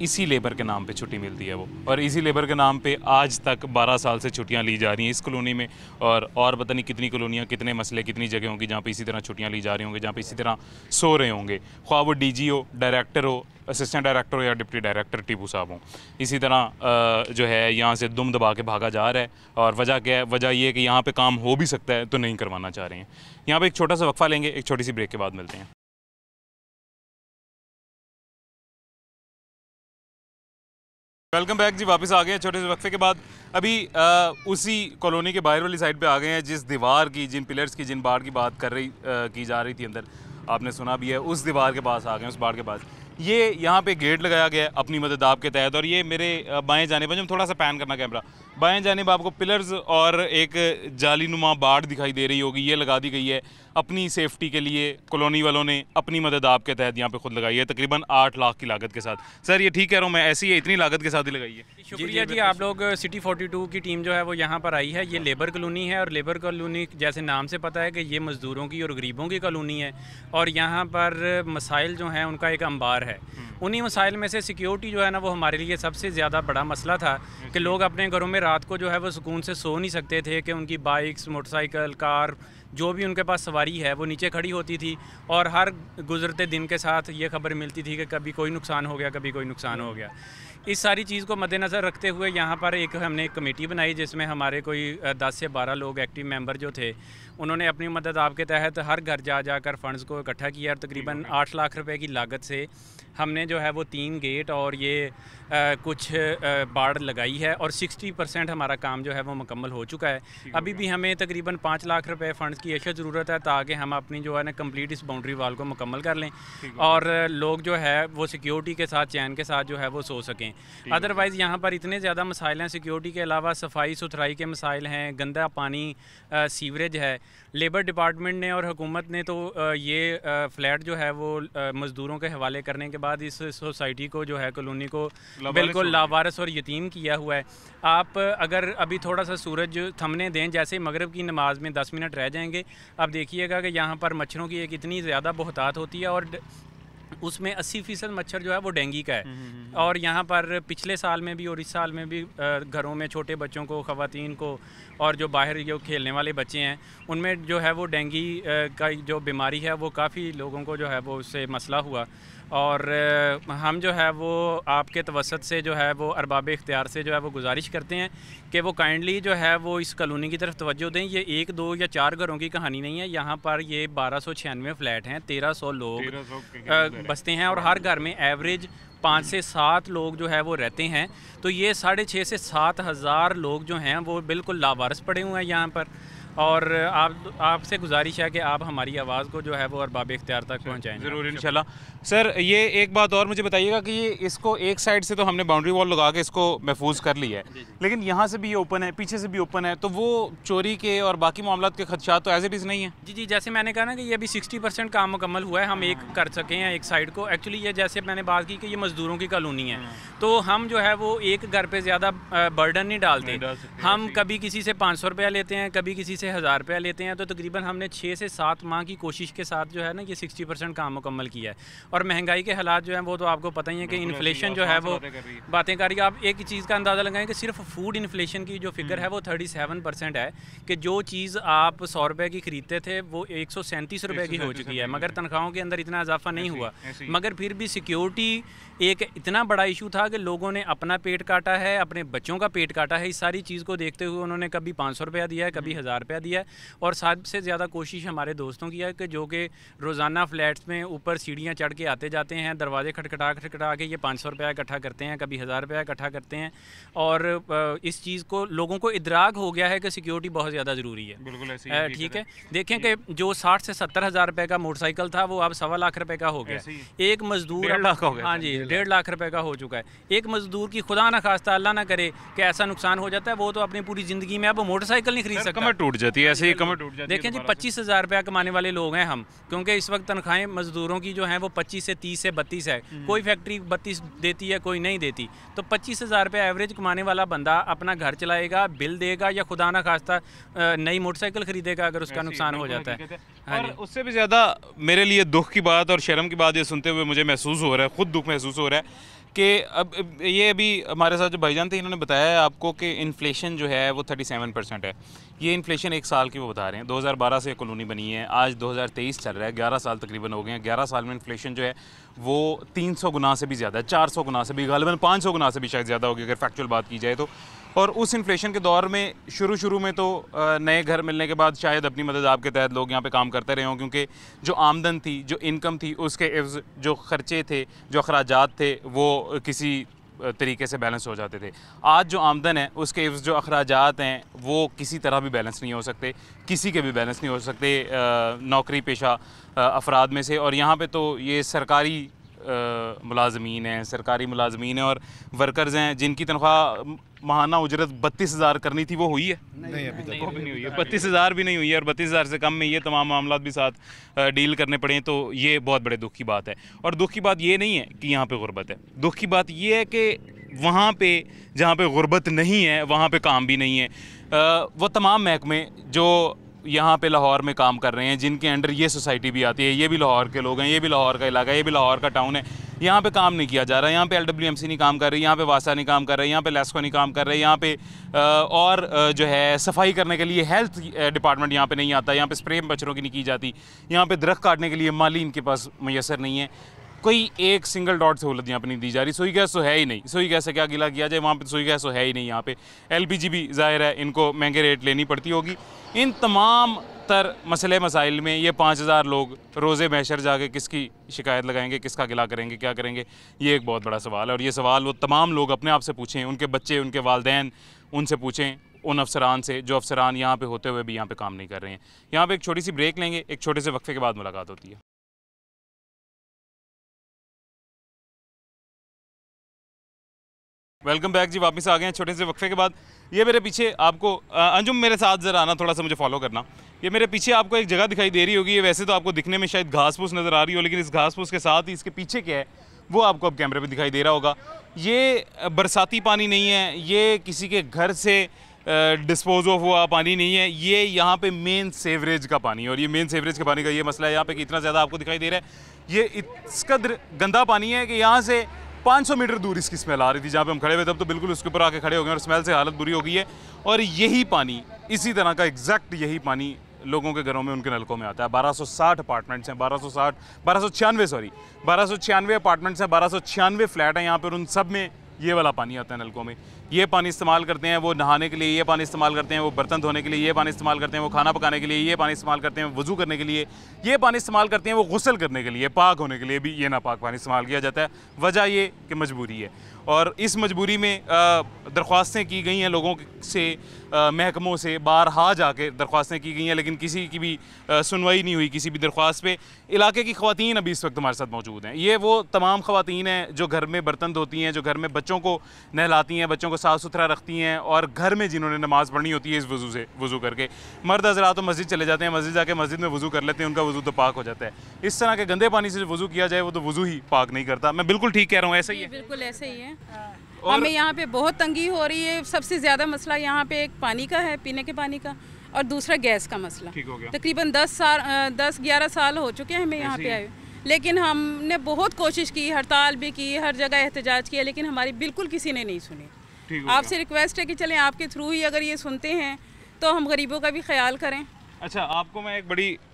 इसी लेबर के नाम पे छुट्टी मिलती है वो, और इसी लेबर के नाम पे आज तक 12 साल से छुट्टियां ली जा रही हैं इस कॉलोनी में। और पता नहीं कितनी कॉलोनियाँ, कितने मसले, कितनी जगह होंगी जहाँ पे इसी तरह छुट्टियां ली जा रही होंगी, जहाँ पे इसी तरह सो रहे होंगे, ख्वाह वो डीजी हो, डायरेक्टर हो, असिस्टेंट डायरेक्टर हो या डिप्टी डायरेक्टर टीपू साहब हों। इसी तरह जो है यहाँ से दुम दबा के भागा जा रहा है। और वजह क्या है? वजह ये है कि यहाँ पे काम हो भी सकता है तो नहीं करवाना चाह रहे हैं। यहाँ पे एक छोटा सा वक्फा लेंगे, एक छोटी सी ब्रेक के बाद मिलते हैं। वेलकम बैक जी, वापस आ गए छोटे से वक्फे के बाद। अभी उसी कॉलोनी के बाहर वाली साइड पे आ गए हैं, जिस दीवार की, जिन पिलर्स की, जिन बाड़ की बात की जा रही थी अंदर, आपने सुना भी है, उस दीवार के पास आ गए हैं, उस बाड़ के पास। ये यहाँ पे गेट लगाया गया है अपनी मदद आपके तहत, और ये मेरे बाएं जानिब, जब थोड़ा सा पैन करना कैमरा, बाएं जानिब आपको पिलर्स और एक जालीनुमा बाड़ दिखाई दे रही होगी, ये लगा दी गई है अपनी सेफ्टी के लिए। कॉलोनी वालों ने अपनी मदद आपके तहत यहाँ पे खुद लगाई है, तकरीबन 8 लाख की लागत के साथ। सर ये ठीक कह रहा हूँ मैं, ऐसी है, इतनी लागत के साथ ही लगाई है? शुक्रिया जी, आप लोग सिटी 42 की टीम जो है वो यहाँ पर आई है। ये लेबर कॉलोनी है, और लेबर कॉलोनी जैसे नाम से पता है कि ये मज़दूरों की और गरीबों की कॉलोनी है, और यहाँ पर मसाइल जो हैं उनका एक अंबार है। उन्हीं मसाइल में से सिक्योरिटी जो है ना, वो हमारे लिए सबसे ज़्यादा बड़ा मसला था कि लोग अपने घरों में रात को जो है वो सुकून से सो नहीं सकते थे, कि उनकी बाइक्स, मोटरसाइकिल, कार, जो भी उनके पास सवारी है वो नीचे खड़ी होती थी, और हर गुजरते दिन के साथ ये खबर मिलती थी कि कभी कोई नुकसान हो गया, कभी कोई नुकसान हो गया। इस सारी चीज़ को मद्देनज़र रखते हुए यहाँ पर हमने एक कमेटी बनाई, जिसमें हमारे कोई 10 से 12 लोग एक्टिव मेंबर जो थे, उन्होंने अपनी मदद आपके तहत हर घर जा जाकर फ़ंड्स को इकट्ठा किया, और तकरीबन 8 लाख रुपए की लागत से हमने जो है वो 3 गेट और ये कुछ बाड़ लगाई है, और 60% हमारा काम जो है वो मुकम्मल हो चुका है। अभी भी हमें तकरीबन 5 लाख रुपए फ़ंड्स की अशद ज़रूरत है, ताकि हम अपनी जो है ना कंप्लीट इस बाउंड्री वाल को मुकम्मल कर लें, और लोग जो है वो सिक्योरिटी के साथ, चैन के साथ जो है वो सो सकें। अदरवाइज़ यहाँ पर इतने ज़्यादा मसाइल हैं, सिक्योरिटी के अलावा सफाई सुथराई के मसाइल हैं, गंदा पानी, सीवरेज है। लेबर डिपार्टमेंट ने और हुकूमत ने तो ये फ्लैट जो है वो मज़दूरों के हवाले करने के बाद इस सोसाइटी को जो है, कॉलोनी को बिल्कुल लावारिस और यतीम किया हुआ है। आप अगर अभी थोड़ा सा सूरज थमने दें, जैसे मगरिब की नमाज में 10 मिनट रह जाएंगे, आप देखिएगा कि यहाँ पर मच्छरों की एक इतनी ज़्यादा बहुतात होती है, और उसमें 80% मच्छर जो है वो डेंगू का है। और यहाँ पर पिछले साल में भी और इस साल में भी घरों में छोटे बच्चों को, ख़वातीन को, और जो बाहर जो खेलने वाले बच्चे हैं, उनमें जो है वो डेंगू का जो बीमारी है वो काफ़ी लोगों को जो है वो उससे मसला हुआ। और हम जो है वो आपके तवसत से जो है वो अरबाब इख्तियार से जो है वो गुजारिश करते हैं कि वो काइंडली जो है वो इस कॉलोनी की तरफ तवज्जो दें। ये 1, 2 या 4 घरों की कहानी नहीं है, यहाँ पर ये 1296 फ्लैट हैं, 1300 लोग बसते हैं, और हर घर में एवरेज 5 से 7 लोग जो है वो रहते हैं। तो ये 6,500 से 7 हज़ार लोग जो हैं वो बिल्कुल लावारिस पड़े हुए हैं यहाँ पर। और आपसे गुजारिश है कि आप हमारी आवाज़ को जो है वो अरबाब इख्तियार तक पहुँचाएँ। ज़रूर इंशाल्लाह। सर ये एक बात और मुझे बताइएगा कि ये इसको एक साइड से तो हमने बाउंड्री वॉल लगा के इसको महफूज कर लिया है, लेकिन यहाँ से भी ये ओपन है, पीछे से भी ओपन है, तो वो चोरी के और बाकी मामलों के खदशात तो एज इट इज़ नहीं है? जी, जैसे मैंने कहा ना कि ये अभी 60% काम मुकम्मल हुआ है, हम एक कर सकें हैं एक साइड को। एक्चुअली ये जैसे मैंने बात की कि ये मज़दूरों की कॉलोनी है, तो हम जो है वो एक घर पे ज़्यादा बर्डन नहीं डालते। हम कभी किसी से 500 रुपया लेते हैं, कभी किसी से 1000 रुपया लेते हैं, तो तकरीबन हमने 6 से 7 माह की कोशिश के साथ जो है ना ये 60% काम मुकम्मल किया है। और महंगाई के हालात जो हैं वो तो आपको पता ही है कि इन्फ्लेशन जो है वो बातें कर रही है। आप एक चीज़ का अंदाज़ा लगाएं कि सिर्फ फूड इन्फ्लेशन की जो फिगर है वो 37% है, कि जो चीज़ आप 100 रुपये की ख़रीदते थे वो 137 रुपये की हो चुकी है, मगर तनख्वाहों के अंदर इतना इजाफा नहीं हुआ। मगर फिर भी सिक्योरिटी एक इतना बड़ा इशू था कि लोगों ने अपना पेट काटा है, अपने बच्चों का पेट काटा है। इस सारी चीज़ को देखते हुए उन्होंने कभी 500 रुपया दिया है, कभी 1000 रुपया दिया है। और सबसे ज़्यादा कोशिश हमारे दोस्तों की है कि जो कि रोज़ाना फ्लैट्स में ऊपर सीढ़ियाँ चढ़ के आते जाते हैं, दरवाजे खटखटा के ये 500 रुपया इकट्ठा करते हैं, कभी 1000 रुपया इकट्ठा करते हैं। और इस चीज़ को लोगों को इदराक हो गया है कि सिक्योरिटी बहुत ज़्यादा ज़रूरी है। बिल्कुल ऐसे ही ठीक है, देखें कि जो 60 से 70 हज़ार रुपये का मोटरसाइकिल था वो अब 1.25 लाख रुपये का हो गया। एक मजदूर 1.5 लाख हो गया। हाँ जी, 1.5 लाख रुपये का हो चुका है। एक मजदूर की खुदा ना खास्ता, अल्लाह ना करे कि ऐसा नुकसान हो जाता है, वो तो अपनी पूरी ज़िंदगी में अब मोटरसाइकिल नहीं खरीद सकता। कमर टूट जाती है, ऐसे ही कमर टूट जाती है। देखें जी 25,000 रुपया कमाने वाले लोग हैं हम, क्योंकि इस वक्त तनख्वाहें मज़दूरों की जो हैं वो 25 से 30 से 32 है। कोई फैक्ट्री 32 देती है, कोई नहीं देती। तो 25,000 रुपया एवरेज कमाने वाला बंदा अपना घर चलाएगा, बिल देगा, या खुदा ना खास्ता नई मोटरसाइकिल खरीदेगा अगर उसका नुकसान हो जाता है। और उससे भी ज़्यादा मेरे लिए दुख की बात और शर्म की बात ये सुनते हुए मुझे महसूस हो रहा है, खुद दुख महसूस हो रहा है कि अब ये अभी हमारे साथ जो भाईजान थे इन्होंने बताया है आपको कि इन्फ्लेशन जो है वो 37% है। ये इन्फ्लेशन 1 साल की वो बता रहे हैं। 2012 से कॉलोनी बनी है, आज 2023 चल रहा है, 11 साल तकरीबन हो गए हैं। 11 साल में इन्फ्लेशन जो है वो 300 गुना से भी ज़्यादा है, 400 गुना से भी, गालिबन 500 गुना से भी शायद ज़्यादा होगी अगर फैक्चुअल बात की जाए तो। और उस इन्फ्लेशन के दौर में शुरू में तो नए घर मिलने के बाद शायद अपनी मदद आपके तहत लोग यहाँ पे काम करते रहे हों, क्योंकि जो आमदन थी, जो इनकम थी, उसके एवज़ जो ख़र्चे थे, जो अखराजात थे, वो किसी तरीके से बैलेंस हो जाते थे। आज जो आमदन है उसके एवज़ जो अखराजात हैं वो किसी तरह भी बैलेंस नहीं हो सकते, किसी के भी बैलेंस नहीं हो सकते नौकरी पेशा अफराद में से। और यहाँ पे तो ये सरकारी मुलाजमीन हैं, सरकारी मुलाजमीन हैं और वर्कर्स हैं जिनकी तनख्वाह माहाना उजरत 32,000 करनी थी, वो हुई है? नहीं, अभी तक वो भी नहीं हुई है। 32,000 भी नहीं हुई है और 32,000 से कम में ये तमाम मामला भी साथ डील करने पड़े, तो ये बहुत बड़े दुख की बात है। और दुख की बात ये नहीं है कि यहाँ पे गुर्बत है, दुख की बात ये है कि वहाँ पे जहाँ पे गुर्बत नहीं है वहाँ पे काम भी नहीं है। वो तमाम महकमे जो यहाँ पे लाहौर में काम कर रहे हैं, जिनके अंडर ये सोसाइटी भी आती है, ये भी लाहौर के लोग हैं, ये भी लाहौर का इलाका है, ये भी लाहौर का टाउन है, यहाँ पे काम नहीं किया जा रहा। यहाँ पे LWMC नहीं काम कर रही, यहाँ पे वासा नहीं काम कर रही, यहाँ पे लेस्को नहीं काम कर रहे, यहाँ पे और जो है सफाई करने के लिए हेल्थ डिपार्टमेंट यहाँ पे नहीं आता, यहाँ पे स्प्रे मच्छरों की नहीं की जाती, यहाँ पे दरख्त काटने के लिए माली इनके पास मैसर नहीं है। कोई एक सिंगल डॉट सहूलत यहाँ पे नहीं दी जा रही। सुई गैस तो है ही नहीं, सुई गैस से क्या गिला किया जाए, वहाँ पे सुई गैस तो है ही नहीं। यहाँ पे LPG भी ज़ाहिर है इनको महंगे रेट लेनी पड़ती होगी। इन तमाम तर मसले मसाइल में ये 5,000 लोग रोज़े महशर जाके किसकी शिकायत लगाएंगे, किसका गिला करेंगे, क्या करेंगे, ये एक बहुत बड़ा सवाल है। और ये सवाल वो तमाम लोग अपने आप से पूछें, उनके बच्चे, उनके वालिदैन उनसे पूछें, उन अफसरान से जो अफसरान यहाँ पे होते हुए भी यहाँ पे काम नहीं कर रहे हैं। यहाँ पे एक छोटी सी ब्रेक लेंगे, एक छोटे से वक्फे के बाद मुलाकात होती है। वेलकम बैक जी, वापस आ गए हैं छोटे से वक्फे के बाद। ये मेरे पीछे आपको अंजुम मेरे साथ ज़रा आना, थोड़ा सा मुझे फॉलो करना। ये मेरे पीछे आपको एक जगह दिखाई दे रही होगी, ये वैसे तो आपको दिखने में शायद घास फूस नज़र आ रही हो, लेकिन इस घास फूस के साथ ही इसके पीछे क्या है वो आपको अब कैमरे पे दिखाई दे रहा होगा। ये बरसाती पानी नहीं है, ये किसी के घर से डिस्पोज ऑफ हुआ पानी नहीं है, ये यहाँ पे मेन सेवरेज का पानी है। और ये मेन सेवरेज के पानी का ये मसला है यहाँ पे कि इतना ज़्यादा आपको दिखाई दे रहा है। ये इस कदर गंदा पानी है कि यहाँ से 500 मीटर दूर इसकी स्मेल आ रही थी। जहाँ पे हम खड़े हुए तब तो बिल्कुल उसके ऊपर आके खड़े हो गए और स्मेल से हालत बुरी हो गई है। और यही पानी, इसी तरह का एग्जैक्ट यही पानी लोगों के घरों में, उनके नलकों में आता है। 1260 अपार्टमेंट्स हैं, 1296 अपार्टमेंट्स हैं, 1296 फ्लैट हैं यहाँ पर, उन सब में ये वाला पानी आता है नलकों में। ये पानी इस्तेमाल करते हैं वो नहाने के लिए, ये पानी इस्तेमाल करते हैं वो बर्तन धोने के लिए, ये पानी इस्तेमाल करते हैं वो खाना पकाने के लिए, ये पानी इस्तेमाल करते हैं वज़ू करने के लिए, ये पानी इस्तेमाल करते हैं वो गुस्ल करने के लिए, पाक होने के लिए भी ये नापाक पानी इस्तेमाल किया जाता है। वजह ये कि मजबूरी है, और इस मजबूरी में दरख्वास्तें की गई हैं लोगों से, महकमों से बारहा जाके दरख्वास्तें की गई हैं, लेकिन किसी की भी सुनवाई नहीं हुई किसी भी दरख्वास्त पे। इलाके की ख़वातीन अभी इस वक्त हमारे साथ मौजूद हैं। ये वो तमाम ख़वातीन हैं जो घर में बर्तन धोती हैं, जो घर में बच्चों को नहलाती हैं, बच्चों को साफ़ सुथरा रखती हैं, और घर में जिन्होंने नमाज़ पढ़नी होती है इस वज़ू से, वज़ू करके। मर्द हज़रात तो मस्जिद चले जाते हैं, मस्जिद जाके मस्जिद में वज़ू कर लेते हैं, उनका वज़ू तो पाक हो जाता है। इस तरह के गंदे पानी से जो वज़ू किया जाए वो तो वज़ू ही पाक नहीं करता। मैं बिल्कुल ठीक कह रहा हूँ, ऐसा ही है? बिल्कुल ऐसे ही है। हमें यहाँ पे बहुत तंगी हो रही है। सबसे ज़्यादा मसला यहाँ पे एक पानी का है, पीने के पानी का, और दूसरा गैस का मसला। ठीक हो गया। तकरीबन 10-11 साल हो चुके हैं हमें यहाँ पे आए, लेकिन हमने बहुत कोशिश की, हड़ताल भी की, हर जगह एहतजाज किया, लेकिन हमारी बिल्कुल किसी ने नहीं सुनी। आपसे रिक्वेस्ट है कि चलें आपके थ्रू ही अगर ये सुनते हैं तो हम गरीबों का भी ख्याल करें। अच्छा, आपको मैं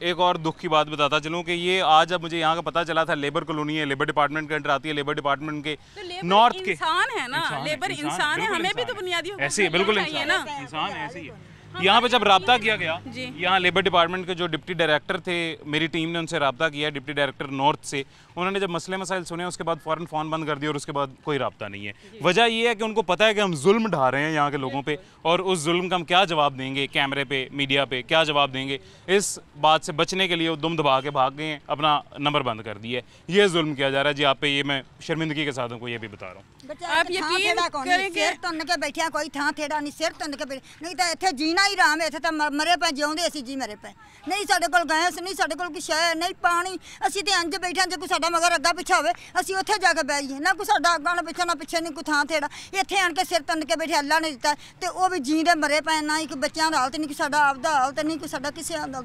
एक और दुख की बात बताता चलूँ कि ये आज अब मुझे यहाँ का पता चला था, लेबर कॉलोनी है, लेबर डिपार्टमेंट के अंडर आती है, लेबर डिपार्टमेंट के तो नॉर्थ के इंसान है ना, लेबर इंसान है, हमें भी तो बुनियादी ऐसे ही बिल्कुल इंसान ऐसे ही है। यहाँ पे जब राब्ता किया गया, यहाँ लेबर डिपार्टमेंट के जो डिप्टी डायरेक्टर थे, मेरी टीम ने उनसे राब्ता किया, डिप्टी डायरेक्टर नॉर्थ से। उन्होंने जब मसले मसाइल सुने उसके बाद फ़ौरन फ़ोन बंद कर दिया और उसके बाद कोई राब्ता नहीं है। वजह ये है कि उनको पता है कि हम जुल्म ढा रहे हैं यहाँ के लोगों पे, और उस जुल्म का हम क्या जवाब देंगे, कैमरे पे, मीडिया पे क्या जवाब देंगे, इस बात से बचने के लिए वो दुम दबा के भाग गए हैं, अपना नंबर बंद कर दिया है। ये जुल्म किया जा रहा है जी आप पे, ये मैं शर्मिंदगी के साथ उनको ये भी बता रहा हूँ। आप यकीन करेंगे सिर तुन के बैठे कोई थां थेड़ा नहीं, सिर तुन के नहीं तो इत्थे जीना ਹੀ ਆਰਾਮ ਇੱਥੇ ਤਾਂ ਮਰੇ ਪਏ ਜਿਉਂਦੇ ਅਸੀਂ ਜੀ ਮਰੇ ਪਏ ਨਹੀਂ ਸਾਡੇ ਕੋਲ ਗੈਸ ਨਹੀਂ ਸਾਡੇ ਕੋਲ ਕੁਛ ਹੈ ਨਹੀਂ ਪਾਣੀ ਅਸੀਂ ਤੇ ਅੰਜ ਬੈਠੇ ਜੇ ਕੋਈ ਸਾਡਾ ਮਗਰ ਅੱਗਾ ਪਿੱਛਾ ਹੋਵੇ ਅਸੀਂ ਉੱਥੇ ਜਾ ਕੇ ਬਹਿ ਜਾਈਏ ਨਾ ਕੋਈ ਸਾਡਾ ਅੱਗਾ ਨਾ ਪਿੱਛਾ ਨਾ ਪਿੱਛੇ ਨਹੀਂ ਕੋਈ ਥਾਂ ਥੇੜਾ ਇੱਥੇ ਆਣ ਕੇ ਸਿਰ ਤੰਨ ਕੇ ਬੈਠੇ ਅੱਲਾ ਨੇ ਦਿੱਤਾ ਤੇ ਉਹ ਵੀ ਜੀਂਦੇ ਮਰੇ ਪਏ ਨਾ ਹੀ ਕੋਈ ਬੱਚਿਆਂ ਦਾ ਹਾਲਤ ਨਹੀਂ ਕੋਈ ਸਾਡਾ ਆਪਦਾ ਹਾਲਤ ਨਹੀਂ ਕੋਈ ਸਾਡਾ ਕਿਸੇ ਦਾ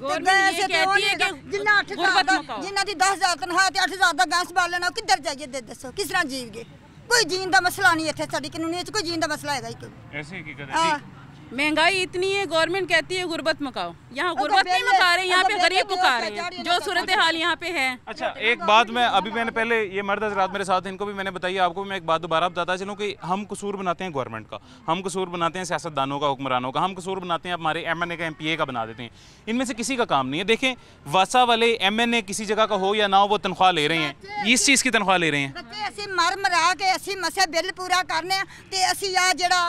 गवर्नमेंट ये कहती है कि जिन्ना 8,000 जिन्ना दी 10,000 तनख्वाह ते 8,000 दा गैस बाल लेना किधर जाइए दसो किस तरह जीव गए कोई जीन दा मसला नहीं इत्थे साडी कानूनी च कोई जीन दा मसला हैगा ही ऐसे की कहते महंगाई इतनी है गवर्नमेंट कहती है गुर्बत मकाओ यहाँ गुर्बत नहीं मका रहे यहाँ पे गरीब मका रहे हैं जो सूरत हाल यहाँ पे है। अच्छा एक बात मैं अभी मैंने पहले ये मर्द हजरात मेरे साथ इनको भी मैंने बताई आपको मैं एक बात दोबारा बताता चलूँ कि हम कसूर बनाते हैं गवर्नमेंट का हम कसूर बनाते हैं सियासतदानों का हुक्मरानों का हम कसूर बनाते हैं हमारे MNA का MPA का बना देते हैं इनमें से किसी का काम नहीं है। देखें वासा वाले MNA किसी जगह का हो या ना हो वो तनख्वाह ले रहे हैं इस चीज़ की तनख्वाह ले रहे हैं ਬੱਚੇ ਅਸੀਂ ਮਰ ਮਰਾ ਕੇ ਅਸੀਂ ਮਸੇ ਬਿੱਲ ਪੂਰਾ ਕਰਨੇ ਆ ਤੇ ਅਸੀਂ ਆ ਜਿਹੜਾ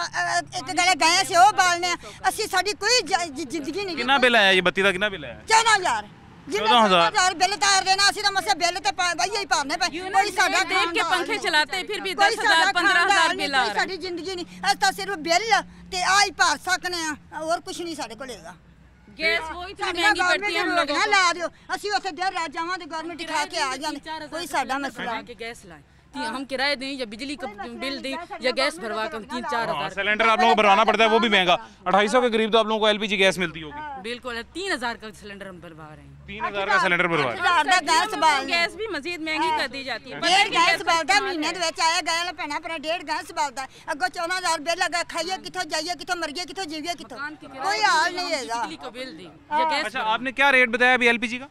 ਇੱਕ ਗਲੇ ਗਏ ਸੀ ਉਹ ਬਾਲਨੇ ਆ ਅਸੀਂ ਸਾਡੀ ਕੋਈ ਜ਼ਿੰਦਗੀ ਨਹੀਂ कितना बिल आया ये बत्ती का कितना बिल आया 14,000 14,000 ਬਿੱਲ ਤਾਰ ਦੇਣਾ ਅਸੀਂ ਤਾਂ ਮਸੇ ਬਿੱਲ ਤੇ ਬਈਏ ਹੀ ਭਰਨੇ ਪਏ ਕੋਈ ਸਾਡਾ देख के पंखे चलाते हैं फिर भी 10,000 15,000 बिल आ रहा है। ਸਾਡੀ ਜ਼ਿੰਦਗੀ ਨਹੀਂ ਅਸੀਂ ਤਾਂ ਸਿਰਫ ਬਿੱਲ ਤੇ ਆ ਹੀ ਭਰ ਸਕਨੇ ਆ ਹੋਰ ਕੁਝ ਨਹੀਂ ਸਾਡੇ ਕੋਲ ਹੈਗਾ। गैस वो इतनी महंगी पड़ती है हम लोगों को। ਲਾ ਦਿਓ ਅਸੀਂ ਉੱਥੇ ਦੇਰ ਰਾਤ ਜਾਵਾਂਗੇ ਗਵਰਨਮੈਂਟ ਖਾ ਕੇ ਆ ਜਾਂਦੇ ਕੋਈ ਸਾਡਾ ਮਸਲਾ के गैस लाएं हम किराए दें या बिजली का बिल दें या गैस भरवा कर 3-4 हज़ार सिलेंडर आप लोगों को भरवाना पड़ता है वो भी महंगा 250 के करीब तो आप लोगों को LPG गैस मिलती होगी बिल्कुल 3,000 का सिलेंडर हम भरवा रहे हैं 3,000 का सिलेंडर भरवा रहे हैं। ਗੈਸ ਬਾਲ गैस भी मजीद महंगी कर दी जाती है। ਡੇਢ ਗੈਸ ਬਲਦਾ ਮਹੀਨੇ ਦੇ ਵਿੱਚ ਆਇਆ ਗਿਆ ਭੈਣਾ ਭੈਣਾ ਡੇਢ ਗੈਸ ਬਲਦਾ ਅੱਗੋਂ 14,000 ਬਿੱਲ ਲੱਗਾ ਖਾਈਏ ਕਿੱਥੋਂ ਜਾਈਏ ਕਿੱਥੋਂ ਮਰੀਏ ਕਿੱਥੋਂ ਜੀਵੀਏ ਕਿੱਥੋਂ ਕੋਈ ਹਾਲ ਨਹੀਂ ਹੈਗਾ। बिजली का बिल दें या गैस अच्छा आपने क्या रेट बताया अभी LPG का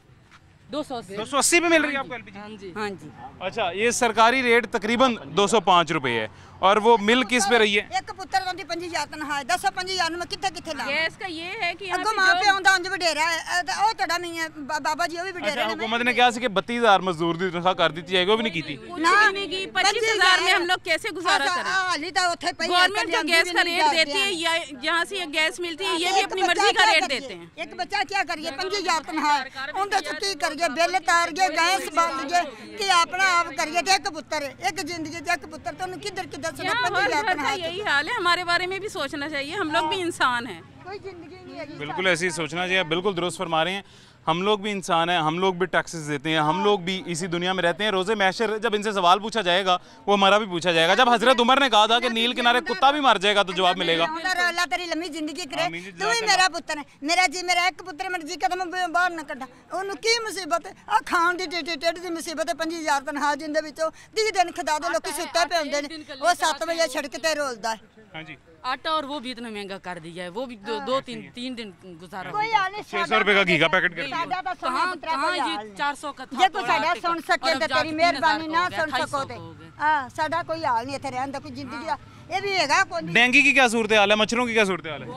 280 280 पे मिल रही है आपको LPG? हाँ जी हाँ जी अच्छा ये सरकारी रेट तकरीबन 205 रुपए है और वो मिल किस पे रही है? ਇੱਕ ਪੁੱਤਰ ਦੀ 5,000 ਤਨਖਾਹ 10-5,000 ਨੂੰ ਮੈਂ ਕਿੱਥੇ ਲਾ गैस का ये है कि यहाँ ਅੱਗੋਂ पे ਮਾਂ जो- ਪਿਓ ਆਉਂਦਾ ਉਂਝ ਵਡੇਰਾ ਉਹ ਤੁਹਾਡਾ ਨਹੀਂ ਹੈ ਬਾਬਾ ਜੀ ਉਹ ਵੀ ਵਡੇਰੇ अच्छा ਨੇ हुकूमत ने क्या कि 32,000 मजदूर की तनख्वाह कर दी जाएगी वो भी नहीं की थी कुछ भी नहीं की 25,000 में हम लोग कैसे गुजारा करें। हाली तो ਉੱਥੇ ਪਈ गवर्नमेंट जो गैस का रेट देती है या जहाँ से ये गैस मिलती है ये भी अपनी मर्जी का रेट देते हैं। ਇੱਕ ਬੱਚਾ ਕੀ ਕਰੀਏ 5,000 ਤਨਖਾਹ ਉਹਦੇ ਚ ਕੀ ਕਰੀਏ ਬਿੱਲ ਤਾਰ ਗਏ ਗੈਸ ਬੰਦ ਗਏ ਕਿ ਆਪਣਾ ਆਪ ਕਰੀਏ ਤੇ ਇੱਕ ਪੁੱਤਰ ਇੱਕ ਜ਼ਿੰਦਗੀ ਚ ਇੱਕ ਪੁੱਤਰ ਤੁਹਾਨੂੰ ਕਿੱਧਰ ਸੁਣਾ यहाँ हर 5,000 घर का ਤਨਖਾਹ यही हाल है हमारे बारे में भी सोचना चाहिए हम लोग भी इंसान हैं। ਕੋਈ ਜ਼ਿੰਦਗੀ ਨਹੀਂ ਹੈਗੀ बिल्कुल ऐसे ही सोचना चाहिए बिल्कुल दुरुस्त फरमा रहे हैं हम लोग भी इंसान हैं हम लोग भी टैक्सेस देते हैं हम लोग भी इसी दुनिया में रहते हैं। रोज़े महशर जब इनसे सवाल पूछा जाएगा वो हमारा भी पूछा जाएगा। जब हजरत उमर ने कहा था कि नील किनारे कुत्ता भी मर जाएगा तो जवाब मिलेगा। ਅੱਲਾ ਤੇਰੀ ਲੰਮੀ ਜ਼ਿੰਦਗੀ ਕਰੇ ਤੂੰ ਵੀ ਮੇਰਾ ਪੁੱਤਰ ਹੈ ਮੇਰਾ ਇੱਕ ਪੁੱਤਰ ਮੇਰਾ ਜੀ ਕਦਮ ਬਾਹਰ ਨਾ ਕੱਢਾ ਉਹਨੂੰ ਕੀ ਮੁਸੀਬਤ ਹੈ ਆ ਖਾਣ ਦੀ ਟੇਢ ਦੀ ਮੁਸੀਬਤ ਹੈ 5,000 ਤਨਖਾਹ ਜਿੰਦੇ ਵਿੱਚੋਂ 30 ਦਿਨ ਖਦਾ ਦੇ ਲੋਕੀ ਸੁੱਤੇ ਪਏ ਹੁੰਦੇ ਨੇ ਉਹ 7 ਵਜੇ ਸੜਕ ਤੇ ਰੋਲਦਾ ਹੈ। हाँ जी आटा और वो भी इतना महंगा कर दिया है वो भी 2-3 दिन गुजारा ਕੋਈ ਹਾਲ ਨਹੀਂ 600 रुपए का घी का पैकेट कर दिया। ਸਾਡਾ ਤਾਂ ਸੁਣਿਆ कहाँ ਪੁੱਤਰਾ कहाँ ਕੋਈ ये ਹਾਲ ਨਹੀਂ। 400 का था ਜੇ तो ਕੋਈ ਸਾਡਾ आटे का। ਸੁਣ सके और ਤੇ अब ਤੇਰੀ जाके ਮਿਹਰਬਾਨੀ 3,000 ਨਾ का हो ਸੁਣ गया, ਸਕੋ 250 ਤੇ का हो गया। ਹਾਂ ਸਾਡਾ ਕੋਈ ਹਾਲ ਨਹੀਂ ਇੱਥੇ ਰਹਿਣ ਦਾ ਕੋਈ ਜ਼ਿੰਦਗੀ ਦਾ ਇਹ ਵੀ ਹੈਗਾ ਕੋਈ डेंगू की क्या सूरत हाल है मच्छरों की क्या सूरत हाल है?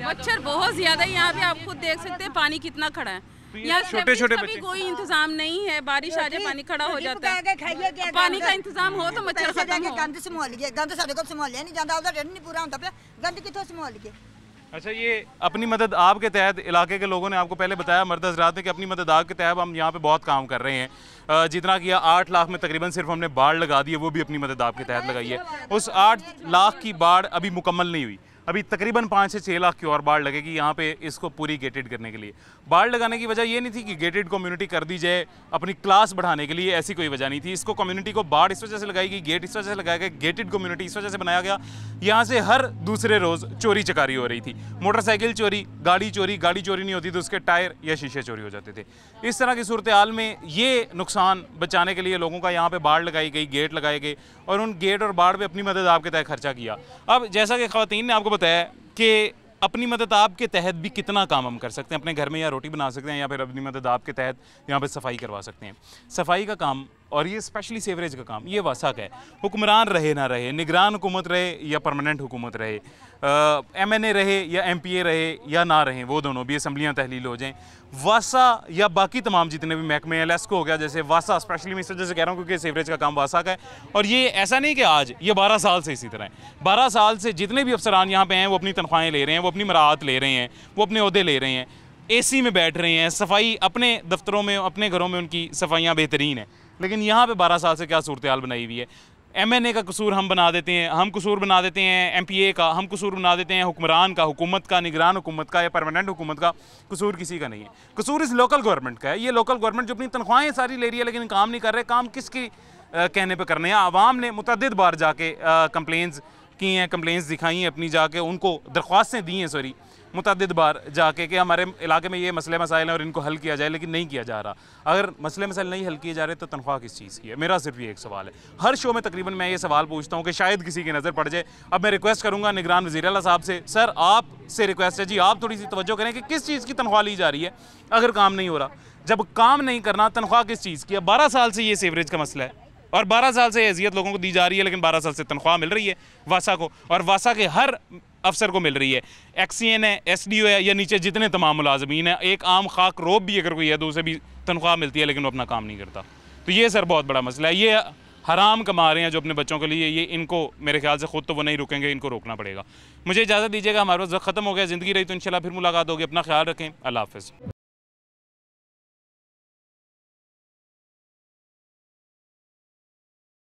मच्छर बहुत ज्यादा है यहाँ पे आप खुद देख सकते हैं पानी कितना खड़ा है यहाँ छोटे छोटे कभी बच्चे कोई इंतजाम नहीं है बारिश आ जाए पानी खड़ा हो जाता है। ਖਾਈਏ ਕੀ पानी का इंतजाम हो तो मच्छर पैसे दे खत्म के हो। गंद संभाल लिए गंद साढ़े को संभालिया नहीं जाता ਉਹਦਾ ਢਿੱਡ ਨਹੀਂ ਪੂਰਾ ਹੁੰਦਾ ਪਿਆ गंद कितों संभाल लिए। अच्छा ये अपनी मदद आपके तहत इलाके के लोगों ने आपको पहले बताया मर्द हजरात ने कि अपनी मदद आपके तहत हम यहाँ पे बहुत काम कर रहे हैं जितना किया 8 लाख में तकरीबन सिर्फ हमने बाढ़ लगा दी है वो भी अपनी मदद आपके तहत लगाई है। उस 8 लाख की बाढ़ अभी मुकम्मल नहीं हुई अभी तकरीबन 5 से 6 लाख की और बाढ़ लगेगी यहाँ पे इसको पूरी गेटेड करने के लिए। बाढ़ लगाने की वजह ये नहीं थी कि गेटेड कम्युनिटी कर दी जाए अपनी क्लास बढ़ाने के लिए ऐसी कोई वजह नहीं थी। इसको कम्युनिटी को बाढ़ इस वजह से लगाई गई गेट इस वजह से लगाया गया गेटेड कम्युनिटी इस वजह से बनाया गया यहाँ से हर दूसरे रोज़ चोरी चकारी हो रही थी मोटरसाइकिल चोरी गाड़ी नहीं होती तो उसके टायर या शीशे चोरी हो जाते थे। इस तरह की सूरत हाल में ये नुकसान बचाने के लिए लोगों का यहाँ पे बाढ़ लगाई गई गेट लगाए गए और उन गेट और बाढ़ पे अपनी मदद आपके तहत खर्चा किया। अब जैसा कि ख़वातीन ने आपको बताया कि अपनी मदद आपके तहत भी कितना काम हम कर सकते हैं अपने घर में या रोटी बना सकते हैं या फिर अपनी मदद आपके तहत यहाँ पे सफाई करवा सकते हैं। सफाई का काम और ये स्पेशली सीवरेज का काम ये वासा का है। हुक्मरान रहे ना रहे निगरान हुकूमत रहे या परमानेंट हुकूमत रहे MNA रहे या MPA रहे या ना रहे वो दोनों भी असम्बलियाँ तहलील हो जाएँ वासा या बाकी तमाम जितने भी महकमे हैं लेस्को हो गया जैसे वासा स्पेशली मैं इस वजह से कह रहा हूँ क्योंकि सीवरेज का काम वासा का है और ये ऐसा नहीं कि आज ये 12 साल से इसी तरह है। 12 साल से जितने भी अफसरान यहाँ पे हैं वो अपनी तनख्वाहें ले रहे हैं वो अपनी मराहत ले रहे हैं वो अपने ओहदे ले रहे हैं AC में बैठ रहे हैं सफाई अपने दफ्तरों में अपने घरों में उनकी सफाइयाँ बेहतरीन है। लेकिन यहाँ पे 12 साल से क्या सूरत हाल बनाई हुई है MNA का कसूर हम बना देते हैं, हम कसूर बना देते हैं MPA का, हम कसूर बना देते हैं हुक्मरान का, हुकूमत का, निगरान हुकूमत का या परमानेंट हुकूमत का। कसूर किसी का नहीं है, कसूर इस लोकल गवर्नमेंट का है। ये लोकल गवर्नमेंट जो अपनी तनख्वाहें सारी ले रही है लेकिन काम नहीं कर रहे। काम किसकी कहने पे करने हैं? आवाम ने मुतअद्दिद बार जाके कंप्लेंट्स की हैं, कंप्लेंट्स दिखाई हैं अपनी, जाके उनको दरख्वास्तें दी हैं सॉरी मुतअद्दिद बार जाके कि हमारे इलाके में ये मसले मसाइल हैं और इनको हल किया जाए, लेकिन नहीं किया जा रहा। अगर मसले मसाइल नहीं हल किए जा रहे तो तनख्वाह किस चीज़ की है? मेरा सिर्फ ये एक सवाल है। हर शो में तकरीबन मैं ये सवाल पूछता हूँ कि शायद किसी की नज़र पड़ जाए। अब मैं रिक्वेस्ट करूँगा निगरान वज़ीर आला साहब से, सर आपसे रिक्वेस्ट है जी, आप थोड़ी सी तवज्जो करें कि किस चीज़ की तनख्वाह ली जा रही है अगर काम नहीं हो रहा। जब काम नहीं करना, तनख्वाह किस चीज़ की है? 12 साल से ये सीवरेज का मसला है और 12 साल से अजियत लोगों को दी जा रही है, लेकिन 12 साल से तनख्वाह मिल रही है वासा को, और वासा के हर अफसर को मिल रही है। XCN है, SDO है, या नीचे जितने तमाम मुलाजमीन हैं, एक आम खाक रोब भी अगर कोई है तो उसे भी तनख्वाह मिलती है लेकिन वो अपना काम नहीं करता। तो ये सर बहुत बड़ा मसला है। ये हराम कमा रहे हैं जो अपने बच्चों के लिए, ये इनको मेरे ख्याल से खुद तो वो नहीं रुकेंगे, इनको रोकना पड़ेगा। मुझे इजाज़त दीजिएगा, हमारे पास वक्त ख़त्म हो गया। ज़िंदगी रही तो इंशाल्लाह फिर मुलाकात होगी। अपना ख्याल रखें। अल्लाह हाफ़िज़।